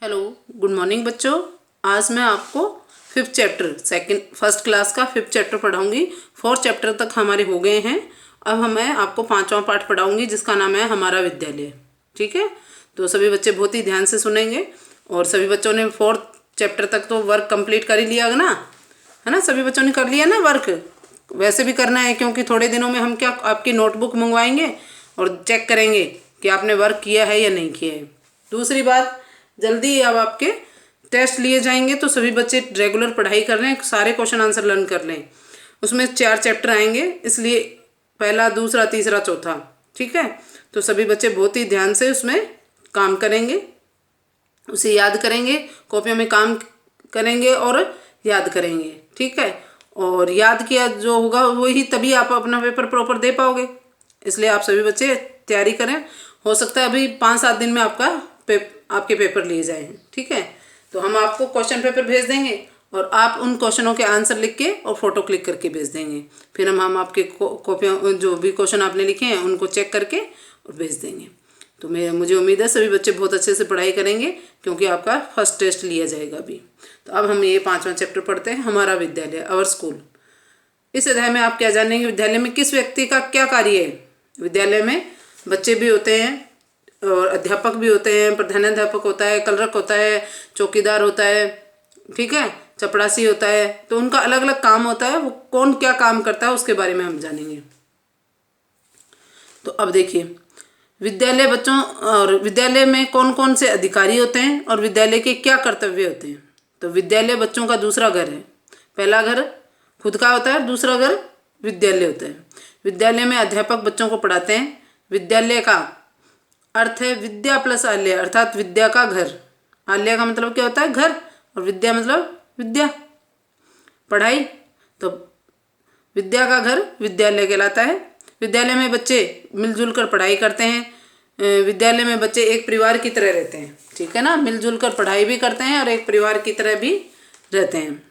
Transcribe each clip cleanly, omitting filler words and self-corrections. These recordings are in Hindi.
हेलो, गुड मॉर्निंग बच्चों। आज मैं आपको फिफ्थ चैप्टर फर्स्ट क्लास का फिफ्थ चैप्टर पढ़ाऊंगी। फोर्थ चैप्टर तक हमारे हो गए हैं। अब मैं आपको पांचवा पाठ पढ़ाऊंगी जिसका नाम है हमारा विद्यालय। ठीक है, तो सभी बच्चे बहुत ही ध्यान से सुनेंगे। और सभी बच्चों ने फोर्थ चैप्टर तक तो वर्क कंप्लीट कर ही लिया ना, है ना? सभी बच्चों ने कर लिया ना वर्क। वैसे भी करना है क्योंकि थोड़े दिनों में हम क्या आपकी नोटबुक मंगवाएंगे और चेक करेंगे कि आपने वर्क किया है या नहीं किया है। दूसरी बात, जल्दी अब आपके टेस्ट लिए जाएंगे तो सभी बच्चे रेगुलर पढ़ाई कर लें, सारे क्वेश्चन आंसर लर्न कर लें। उसमें 4 चैप्टर आएंगे, इसलिए पहला, दूसरा, तीसरा, चौथा। ठीक है, तो सभी बच्चे बहुत ही ध्यान से उसमें काम करेंगे, उसे याद करेंगे, कॉपियों में काम करेंगे और याद करेंगे। ठीक है, और याद किया जो होगा वही तभी आप अपना पेपर प्रॉपर दे पाओगे। इसलिए आप सभी बच्चे तैयारी करें। हो सकता है अभी 5-7 दिन में आपके पेपर लिए जाएं। ठीक है, तो हम आपको क्वेश्चन पेपर भेज देंगे और आप उन क्वेश्चनों के आंसर लिख के और फोटो क्लिक करके भेज देंगे। फिर हम आपके कॉपियों जो भी क्वेश्चन आपने लिखे हैं उनको चेक करके और भेज देंगे। तो मुझे उम्मीद है सभी बच्चे बहुत अच्छे से पढ़ाई करेंगे क्योंकि आपका फर्स्ट टेस्ट लिया जाएगा अभी। तो अब हम ये 5वां चैप्टर पढ़ते हैं, हमारा विद्यालय, आवर स्कूल। इस अध्याय में आप क्या जानेंगे? विद्यालय में किस व्यक्ति का क्या कार्य है। विद्यालय में बच्चे भी होते हैं और अध्यापक भी होते हैं। प्रधानाध्यापक होता है, कलरक होता है, चौकीदार होता है, ठीक है, चपरासी होता है। तो उनका अलग अलग काम होता है, वो कौन क्या काम करता है उसके बारे में हम जानेंगे। तो अब देखिए, विद्यालय बच्चों और विद्यालय में कौन कौन से अधिकारी होते हैं और विद्यालय के क्या कर्तव्य होते हैं। तो विद्यालय बच्चों का दूसरा घर है। पहला घर खुद का होता है, दूसरा घर विद्यालय होता है। विद्यालय में अध्यापक बच्चों को पढ़ाते हैं। विद्यालय का अर्थ है विद्या प्लस आलय, अर्थात विद्या का घर। आलय का मतलब क्या होता है? घर, और विद्या मतलब विद्या, पढ़ाई। तो विद्या का घर विद्यालय कहलाता है। विद्यालय में बच्चे मिलजुल कर पढ़ाई करते हैं। विद्यालय में बच्चे एक परिवार की तरह रहते हैं। ठीक है ना, मिलजुल कर पढ़ाई भी करते हैं और एक परिवार की तरह भी रहते हैं।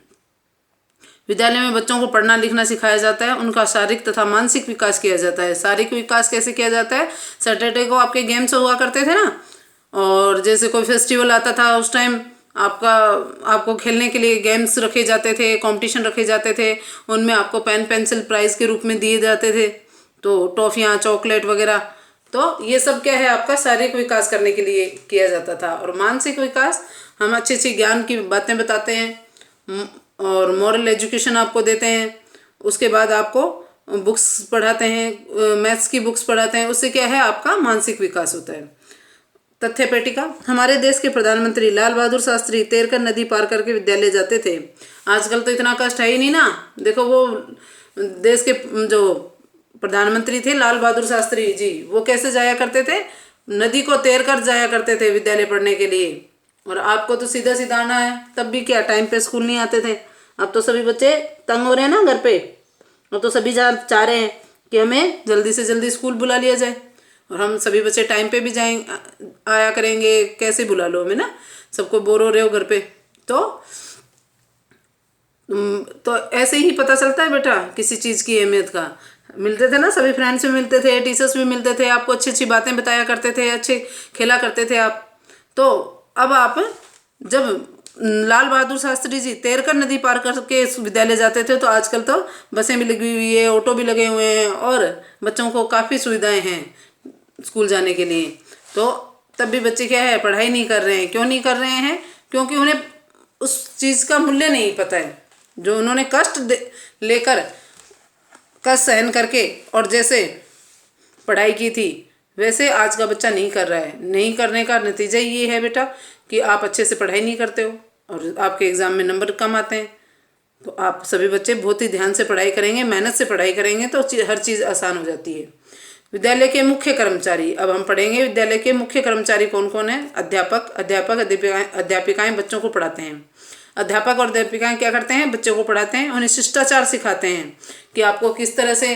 विद्यालय में बच्चों को पढ़ना लिखना सिखाया जाता है। उनका शारीरिक तथा मानसिक विकास किया जाता है। शारीरिक विकास कैसे किया जाता है? सैटरडे को आपके गेम्स हुआ करते थे ना, और जैसे कोई फेस्टिवल आता था उस टाइम आपको खेलने के लिए गेम्स रखे जाते थे, कंपटीशन रखे जाते थे। उनमें आपको पेन पेंसिल प्राइज के रूप में दिए जाते थे, तो टॉफियाँ, चॉकलेट वगैरह। तो ये सब क्या है? आपका शारीरिक विकास करने के लिए किया जाता था। और मानसिक विकास, हम अच्छी अच्छी ज्ञान की बातें बताते हैं और मॉरल एजुकेशन आपको देते हैं। उसके बाद आपको बुक्स पढ़ाते हैं, मैथ्स की बुक्स पढ़ाते हैं। उससे क्या है? आपका मानसिक विकास होता है। तथ्य पेटिका, हमारे देश के प्रधानमंत्री लाल बहादुर शास्त्री तैरकर नदी पार करके विद्यालय जाते थे। आजकल तो इतना कष्ट है ही नहीं ना। देखो, वो देश के जो प्रधानमंत्री थे लाल बहादुर शास्त्री जी, वो कैसे जाया करते थे? नदी को तैरकर जाया करते थे विद्यालय पढ़ने के लिए। और आपको तो सीधा सीधा आना है, तब भी क्या टाइम पे स्कूल नहीं आते थे। अब तो सभी बच्चे तंग हो रहे हैं ना घर पे। अब तो सभी चाह रहे हैं कि हमें जल्दी से जल्दी स्कूल बुला लिया जाए और हम सभी बच्चे टाइम पे भी आया करेंगे। कैसे बुला लो हमें ना, सबको बोर हो रहे हो घर पे। तो ऐसे ही पता चलता है बेटा किसी चीज़ की अहमियत का। मिलते थे ना, सभी फ्रेंड्स भी मिलते थे, टीचर्स भी मिलते थे, आपको अच्छी अच्छी बातें बताया करते थे, अच्छे खेला करते थे आप। तो अब आप जब लाल बहादुर शास्त्री जी तैरकर नदी पार करके विद्यालय जाते थे, तो आजकल तो बसें भी लगी हुई है, ऑटो भी लगे हुए हैं और बच्चों को काफ़ी सुविधाएं हैं स्कूल जाने के लिए। तो तब भी बच्चे क्या है? पढ़ाई नहीं कर रहे हैं। क्यों नहीं कर रहे हैं? क्योंकि उन्हें उस चीज़ का मूल्य नहीं पता है जो उन्होंने कष्ट लेकर, कष्ट सहन करके और जैसे पढ़ाई की थी वैसे आज का बच्चा नहीं कर रहा है। नहीं करने का नतीजा ये है बेटा कि आप अच्छे से पढ़ाई नहीं करते हो और आपके एग्ज़ाम में नंबर कम आते हैं। तो आप सभी बच्चे बहुत ही ध्यान से पढ़ाई करेंगे, मेहनत से पढ़ाई करेंगे तो हर चीज़ आसान हो जाती है। विद्यालय के मुख्य कर्मचारी, अब हम पढ़ेंगे विद्यालय के मुख्य कर्मचारी कौन कौन है। अध्यापिकाएं बच्चों को पढ़ाते हैं। अध्यापक और अध्यापिकाएं क्या करते हैं? बच्चों को पढ़ाते हैं, उन्हें शिष्टाचार सिखाते हैं कि आपको किस तरह से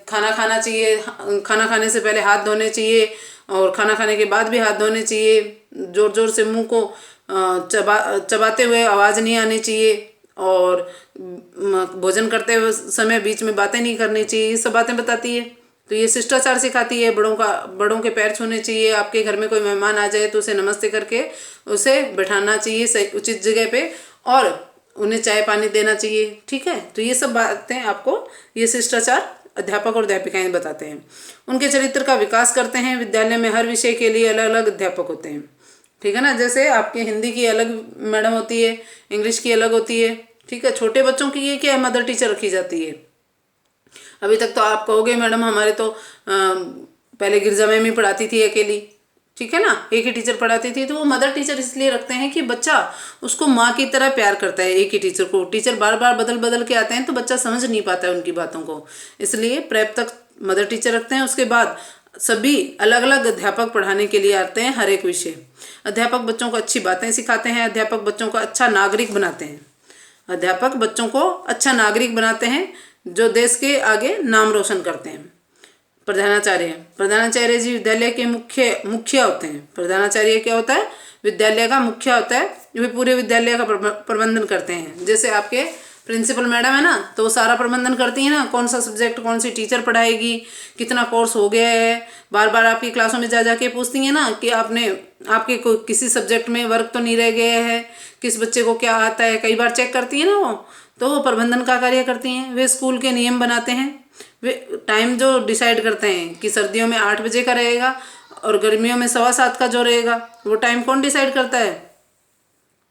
खाना खाना चाहिए, खाना खाने से पहले हाथ धोने चाहिए और खाना खाने के बाद भी हाथ धोने चाहिए। जोर जोर से मुंह को चबाते हुए आवाज़ नहीं आनी चाहिए और भोजन करते हुए समय बीच में बातें नहीं करनी चाहिए। ये सब बातें बताती है। तो ये शिष्टाचार सिखाती है, बड़ों के पैर छूने चाहिए, आपके घर में कोई मेहमान आ जाए तो उसे नमस्ते करके उसे बैठाना चाहिए सही उचित जगह पे, और उन्हें चाय पानी देना चाहिए। ठीक है, तो ये सब बातें आपको ये शिष्टाचार अध्यापक और अध्यापिकाएं बताते हैं। उनके चरित्र का विकास करते हैं। विद्यालय में हर विषय के लिए अलग अलग अध्यापक होते हैं। ठीक है ना, जैसे आपके हिंदी की अलग मैडम होती है, इंग्लिश की अलग होती है। ठीक है, छोटे बच्चों की ये क्या है, मदर टीचर रखी जाती है। अभी तक तो आप कहोगे मैडम हमारे तो पहले गिरजा मैम ही पढ़ाती थी अकेली। ठीक है ना, एक ही टीचर पढ़ाती थी। तो वो मदर टीचर इसलिए रखते हैं कि बच्चा उसको माँ की तरह प्यार करता है एक ही टीचर को। टीचर बार बार बदल बदल के आते हैं तो बच्चा समझ नहीं पाता है उनकी बातों को, इसलिए प्रेप तक मदर टीचर रखते हैं। उसके बाद सभी अलग अलग अध्यापक पढ़ाने के लिए आते हैं हर एक विषय। अध्यापक बच्चों को अच्छी बातें सिखाते हैं। अध्यापक बच्चों को अच्छा नागरिक बनाते हैं। अध्यापक बच्चों को अच्छा नागरिक बनाते हैं जो देश के आगे नाम रोशन करते हैं। प्रधानाचार्य जी विद्यालय के मुखिया होते हैं। प्रधानाचार्य क्या होता है, विद्यालय का मुखिया होता है। वे पूरे विद्यालय का प्रबंधन करते हैं। जैसे आपके प्रिंसिपल मैडम है ना, तो वो सारा प्रबंधन करती है ना, कौन सा सब्जेक्ट कौन सी टीचर पढ़ाएगी, कितना कोर्स हो गया है। बार बार आपकी क्लासों में जा जाके पूछती हैं ना कि आपके किसी सब्जेक्ट में वर्क तो नहीं रह गया है, किस बच्चे को क्या आता है, कई बार चेक करती है ना वो। तो वो प्रबंधन का कार्य करती हैं। वे स्कूल के नियम बनाते हैं। वे टाइम जो डिसाइड करते हैं कि सर्दियों में 8 बजे का रहेगा और गर्मियों में 7:15 का जो रहेगा, वो टाइम कौन डिसाइड करता है,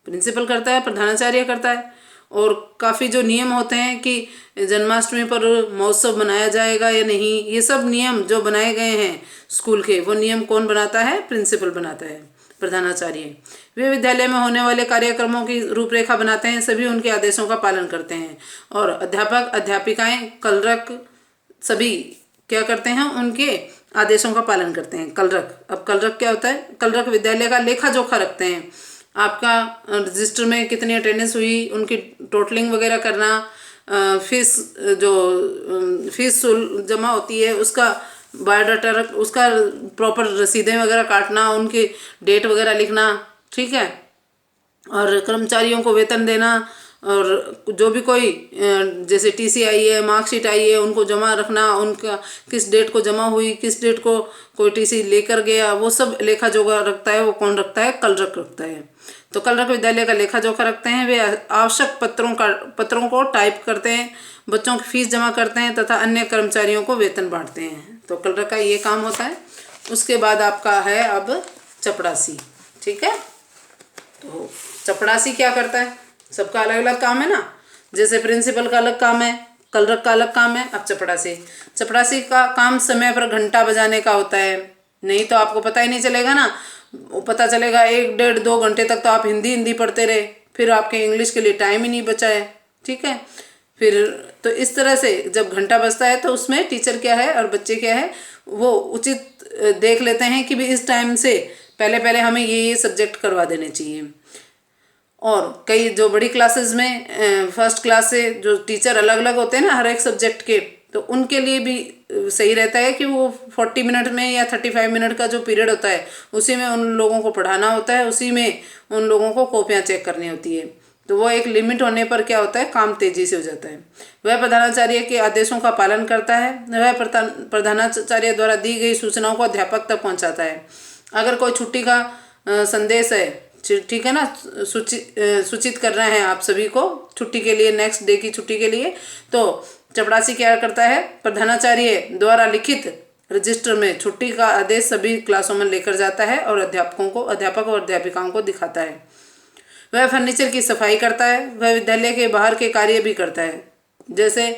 प्रिंसिपल करता है, प्रधानाचार्य करता है। और काफ़ी जो नियम होते हैं कि जन्माष्टमी पर महोत्सव मनाया जाएगा या नहीं, ये सब नियम जो बनाए गए हैं स्कूल के, वो नियम कौन बनाता है, प्रिंसिपल बनाता है, प्रधानाचार्य। वे विद्यालय में होने वाले कार्यक्रमों की रूपरेखा बनाते हैं। सभी उनके आदेशों का पालन करते हैं। और अध्यापक अध्यापिकाएं कलरक सभी क्या करते हैं, उनके आदेशों का पालन करते हैं। कलरक, अब कलरक क्या होता है, कलरक विद्यालय का लेखा जोखा रखते हैं। आपका रजिस्टर में कितनी अटेंडेंस हुई, उनकी टोटलिंग वगैरह करना, फीस जमा होती है उसका बायोडाटा, उसका प्रॉपर रसीदें वगैरह काटना, उनकी डेट वगैरह लिखना। ठीक है, और कर्मचारियों को वेतन देना, और जो भी कोई जैसे टीसी आई है, मार्कशीट आई है, उनको जमा रखना, उनका किस डेट को जमा हुई, किस डेट को कोई टीसी लेकर गया, वो सब लेखा जोखा रखता है। वो कौन रखता है, कलरक रखता है। तो कलरक विद्यालय का लेखा जोखा रखते हैं। वे आवश्यक पत्रों को टाइप करते हैं, बच्चों की फीस जमा करते हैं तथा अन्य कर्मचारियों को वेतन बांटते हैं। तो कलरक का ये काम होता है। उसके बाद आपका है अब चपड़ासी। ठीक है, तो चपड़ासी क्या करता है, सबका अलग अलग काम है ना। जैसे प्रिंसिपल का अलग काम है, कलरक का अलग काम है। अब चपड़ासी का काम समय पर घंटा बजाने का होता है। नहीं तो आपको पता ही नहीं चलेगा ना, वो पता चलेगा 1, 1.5, 2 घंटे तक तो आप हिंदी पढ़ते रहे, फिर आपके इंग्लिश के लिए टाइम ही नहीं बचा है। ठीक है, फिर तो इस तरह से जब घंटा बजता है तो उसमें टीचर क्या है और बच्चे क्या है, वो उचित देख लेते हैं कि भी इस टाइम से पहले हमें ये सब्जेक्ट करवा देने चाहिए। और कई जो बड़ी क्लासेस में फर्स्ट क्लास से जो टीचर अलग अलग होते हैं ना हर एक सब्जेक्ट के, तो उनके लिए भी सही रहता है कि वो 40 मिनट में या 35 मिनट का जो पीरियड होता है उसी में उन लोगों को पढ़ाना होता है, उसी में उन लोगों को कॉपियाँ चेक करनी होती है। तो वो एक लिमिट होने पर क्या होता है, काम तेजी से हो जाता है। वह प्रधानाचार्य के आदेशों का पालन करता है। वह प्रधानाचार्य द्वारा दी गई सूचनाओं को अध्यापक तक पहुँचाता है। अगर कोई छुट्टी का संदेश है, ठीक है ना, सूचित कर रहे हैं आप सभी को छुट्टी के लिए, नेक्स्ट डे की छुट्टी के लिए, तो चपड़ासी क्या करता है, प्रधानाचार्य द्वारा लिखित रजिस्टर में छुट्टी का आदेश सभी क्लासों में लेकर जाता है और अध्यापक और अध्यापिकाओं को दिखाता है। वह फर्नीचर की सफाई करता है। वह विद्यालय के बाहर के कार्य भी करता है। जैसे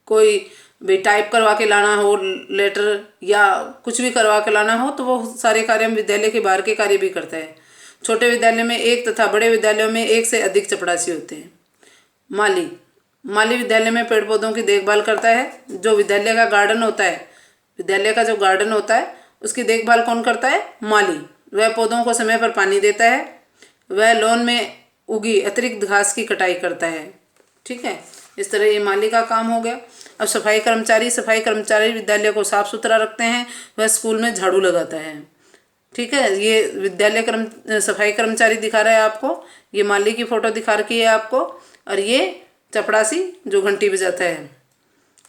कोई भी टाइप करवा के लाना हो लेटर या कुछ भी करवा के लाना हो, तो वो सारे कार्य हम विद्यालय के बाहर के कार्य भी करता है। छोटे विद्यालय में 1 तथा बड़े विद्यालयों में 1 से अधिक चपड़ासी होते हैं। माली विद्यालय में पेड़ पौधों की देखभाल करता है। जो विद्यालय का गार्डन होता है, विद्यालय का जो गार्डन होता है उसकी देखभाल कौन करता है, माली। वह पौधों को समय पर पानी देता है। वह लॉन में उगी अतिरिक्त घास की कटाई करता है। ठीक है, इस तरह ये माली का काम हो गया। अब सफाई कर्मचारी विद्यालय को साफ सुथरा रखते हैं। वह स्कूल में झाड़ू लगाता है। ठीक है, ये विद्यालय सफाई कर्मचारी दिखा रहा है आपको, ये माली की फोटो दिखा रखी है आपको, और ये चपड़ासी जो घंटी बजाता है।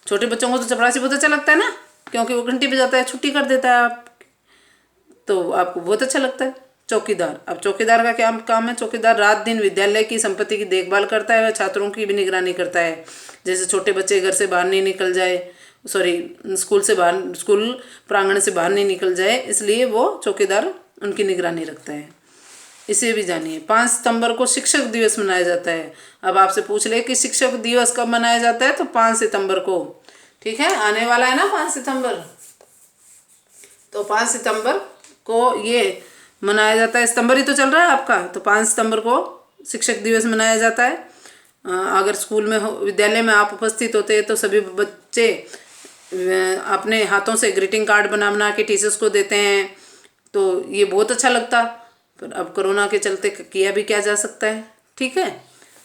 छोटे बच्चों को तो चपरासी बहुत अच्छा लगता है ना, क्योंकि वो घंटी बजाता है, छुट्टी कर देता है आप, तो आपको बहुत अच्छा लगता है। चौकीदार, अब चौकीदार का क्या काम है? चौकीदार रात दिन विद्यालय की संपत्ति की देखभाल करता है, वह छात्रों की भी निगरानी करता है। जैसे छोटे बच्चे घर से बाहर नहीं निकल जाए, स्कूल प्रांगण से बाहर नहीं निकल जाए, इसलिए वो चौकीदार उनकी निगरानी रखता है। इसे भी जानिए। 5 सितंबर को शिक्षक दिवस मनाया जाता है। अब आपसे पूछ ले कि शिक्षक दिवस कब मनाया जाता है, तो 5 सितंबर को। ठीक है, आने वाला है ना 5 सितंबर, तो 5 सितंबर को ये मनाया जाता है। सितंबर ही तो चल रहा है आपका, तो 5 सितंबर को शिक्षक दिवस मनाया जाता है। अगर स्कूल में विद्यालय में आप उपस्थित होते हैं तो सभी बच्चे अपने हाथों से ग्रीटिंग कार्ड बना के टीचर्स को देते हैं, तो ये बहुत अच्छा लगता। पर अब कोरोना के चलते किया भी क्या जा सकता है। ठीक है,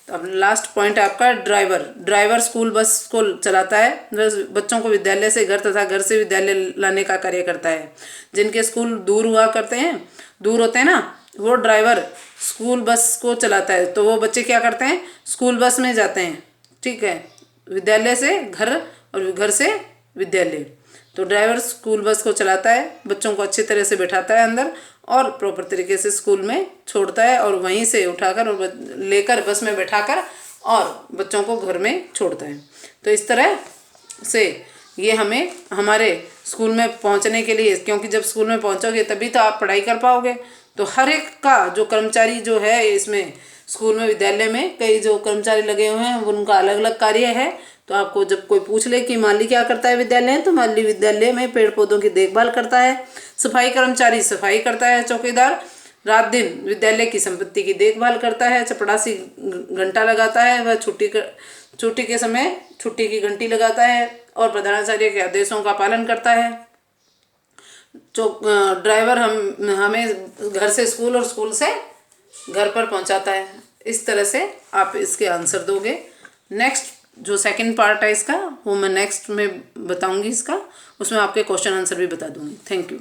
तो अब लास्ट पॉइंट आपका ड्राइवर स्कूल बस को चलाता है, बच्चों को विद्यालय से घर तथा घर से विद्यालय लाने का कार्य करता है। जिनके स्कूल दूर होते हैं ना, वो ड्राइवर स्कूल बस को चलाता है, तो वो बच्चे क्या करते हैं, स्कूल बस में जाते हैं। ठीक है, विद्यालय से घर और घर से विद्यालय। तो ड्राइवर स्कूल बस को चलाता है, बच्चों को अच्छी तरह से बैठाता है अंदर और प्रॉपर तरीके से स्कूल में छोड़ता है, और वहीं से उठाकर और लेकर बस में बैठाकर और बच्चों को घर में छोड़ता है। तो इस तरह से ये हमें हमारे स्कूल में पहुंचने के लिए, क्योंकि जब स्कूल में पहुंचोगे तभी तो आप पढ़ाई कर पाओगे। तो हर एक का जो कर्मचारी जो है इसमें स्कूल में, विद्यालय में कई जो कर्मचारी लगे हुए हैं उनका अलग अलग कार्य है। तो आपको जब कोई पूछ ले कि माली क्या करता है विद्यालय में, तो माली विद्यालय में पेड़ पौधों की देखभाल करता है, सफाई कर्मचारी सफाई करता है, चौकीदार रात दिन विद्यालय की संपत्ति की देखभाल करता है, चपड़ासी घंटा लगाता है, वह छुट्टी के समय छुट्टी की घंटी लगाता है और प्रधानाचार्य के आदेशों का पालन करता है। ड्राइवर हमें घर से स्कूल और स्कूल से घर पर पहुंचाता है। इस तरह से आप इसके आंसर दोगे। नेक्स्ट जो सेकंड पार्ट है इसका, वो मैं नेक्स्ट में बताऊंगी इसका, उसमें आपके क्वेश्चन आंसर भी बता दूंगी। Thank you.